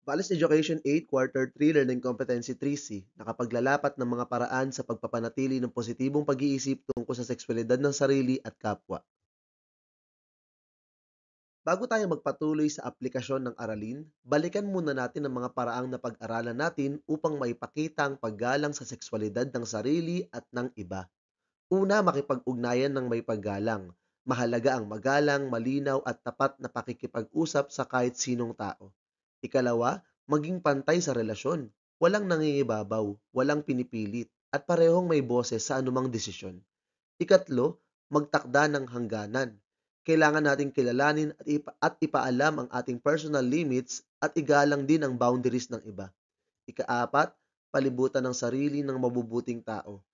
Balice Education 8, Quarter 3, Learning Competency 3C, nakapaglalapat ng mga paraan sa pagpapanatili ng positibong pag-iisip tungkol sa sexualidad ng sarili at kapwa. Bago tayo magpatuloy sa aplikasyon ng aralin, balikan muna natin ang mga paraang napag-aralan natin upang maipakita ang paggalang sa sexualidad ng sarili at ng iba. Una, makipag-ugnayan ng may paggalang. Mahalaga ang magalang, malinaw at tapat na pakikipag-usap sa kahit sinong tao. Ikalawa, maging pantay sa relasyon. Walang nangingibabaw, walang pinipilit, at parehong may boses sa anumang desisyon. Ikatlo, magtakda ng hangganan. Kailangan nating kilalanin at ipaalam ang ating personal limits at igalang din ang boundaries ng iba. Ikaapat, palibutan ng sarili ng mabubuting tao.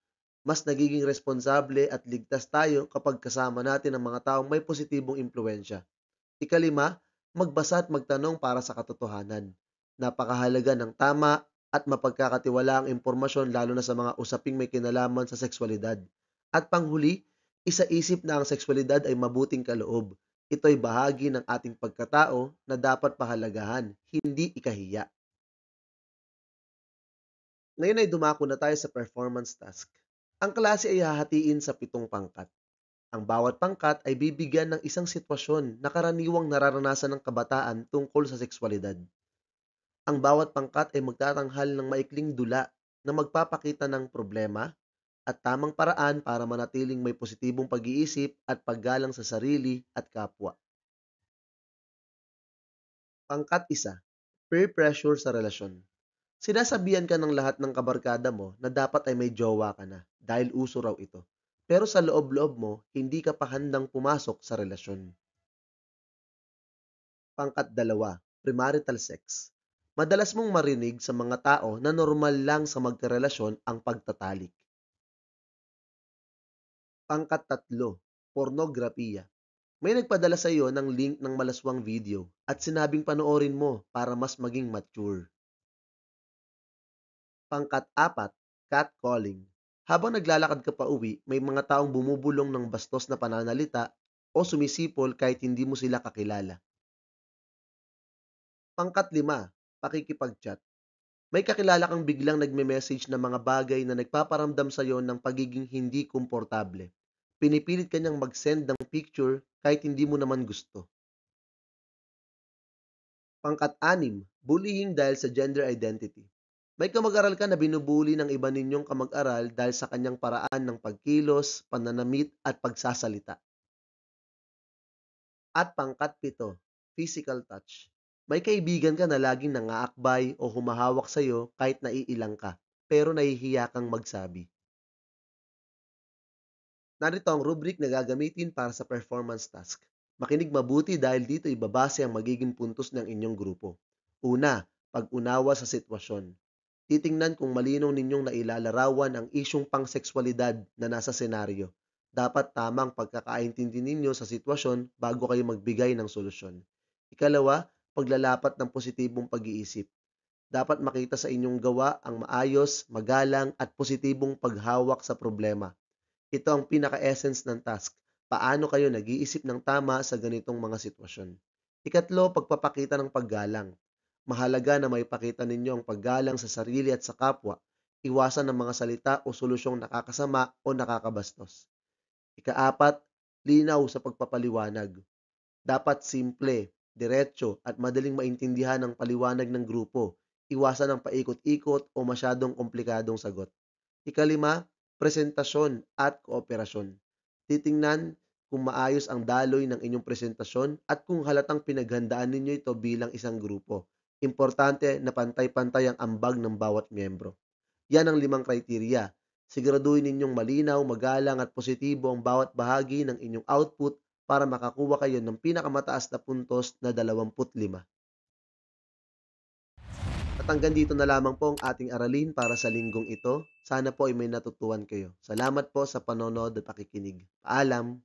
Mas nagiging responsable at ligtas tayo kapag kasama natin ang mga taong may positibong impluensya. Ikalima, magbasa at magtanong para sa katotohanan. Napakahalaga ng tama at mapagkakatiwalaang impormasyon lalo na sa mga usaping may kinalaman sa sexualidad. At panghuli, isaisip na ang sexualidad ay mabuting kaloob. Ito ay bahagi ng ating pagkatao na dapat pahalagahan, hindi ikahiya. Ngayon ay dumako na tayo sa performance task. Ang klase ay hahatiin sa 7 pangkat. Ang bawat pangkat ay bibigyan ng isang sitwasyon na karaniwang nararanasan ng kabataan tungkol sa sexualidad. Ang bawat pangkat ay magtatanghal ng maikling dula na magpapakita ng problema at tamang paraan para manatiling may positibong pag-iisip at paggalang sa sarili at kapwa. Pangkat 1, peer pressure sa relasyon. Sinasabihan ka ng lahat ng kabarkada mo na dapat ay may jowa ka na dahil uso raw ito. Pero sa loob-loob mo, hindi ka pa handang pumasok sa relasyon. Pangkat 2, premarital sex. Madalas mong marinig sa mga tao na normal lang sa magkarelasyon ang pagtatalik. Pangkat 3, pornografiya. May nagpadala sa iyo ng link ng malaswang video at sinabing panoorin mo para mas maging mature. Pangkat 4, catcalling. Habang naglalakad ka pa uwi, may mga taong bumubulong ng bastos na pananalita o sumisipol kahit hindi mo sila kakilala. Pangkat 5, pakikipag-chat. May kakilala kang biglang nagme-message ng mga bagay na nagpaparamdam sa'yo ng pagiging hindi komportable. Pinipilit ka niyang mag-send ng picture kahit hindi mo naman gusto. Pangkat-6, bullying dahil sa gender identity. May kamag-aral ka na binubuli ng iba ninyong kamag-aral dahil sa kanyang paraan ng pagkilos, pananamit at pagsasalita. At pangkat-7, physical touch. May kaibigan ka na laging nangaakbay o humahawak sa'yo kahit naiilang ka, pero nahihiya kang magsabi. Narito ang rubric na gagamitin para sa performance task. Makinig mabuti dahil dito ibabase ang magiging puntos ng inyong grupo. Una, pag-unawa sa sitwasyon. Titingnan kung malinaw ninyong nailalarawan ang isyong pang-sexualidad na nasa senaryo. Dapat tamang pagkakaintindi ninyo sa sitwasyon bago kayo magbigay ng solusyon. Ikalawa, paglalapat ng positibong pag-iisip. Dapat makita sa inyong gawa ang maayos, magalang at positibong paghawak sa problema. Ito ang pinaka-essence ng task. Paano kayo nag-iisip ng tama sa ganitong mga sitwasyon? Ikatlo, pagpapakita ng paggalang. Mahalaga na maipakita ninyo ang paggalang sa sarili at sa kapwa. Iwasan ng mga salita o solusyong nakakasama o nakakabastos. Ikaapat, linaw sa pagpapaliwanag. Dapat simple, diretso at madaling maintindihan ang paliwanag ng grupo. Iwasan ang paikot-ikot o masyadong komplikadong sagot. Ikalima, presentasyon at kooperasyon. Titingnan kung maayos ang daloy ng inyong presentasyon at kung halatang pinaghandaan ninyo ito bilang isang grupo. Importante na pantay-pantay ang ambag ng bawat miyembro. Yan ang 5 kriteriya. Siguraduhin ninyong malinaw, magalang at positibo ang bawat bahagi ng inyong output para makakuha kayo ng pinakamataas na puntos na 25. At hanggang dito na lamang po ang ating aralin para sa linggong ito. Sana po ay may natutuhan kayo. Salamat po sa panonood at pakikinig. Paalam!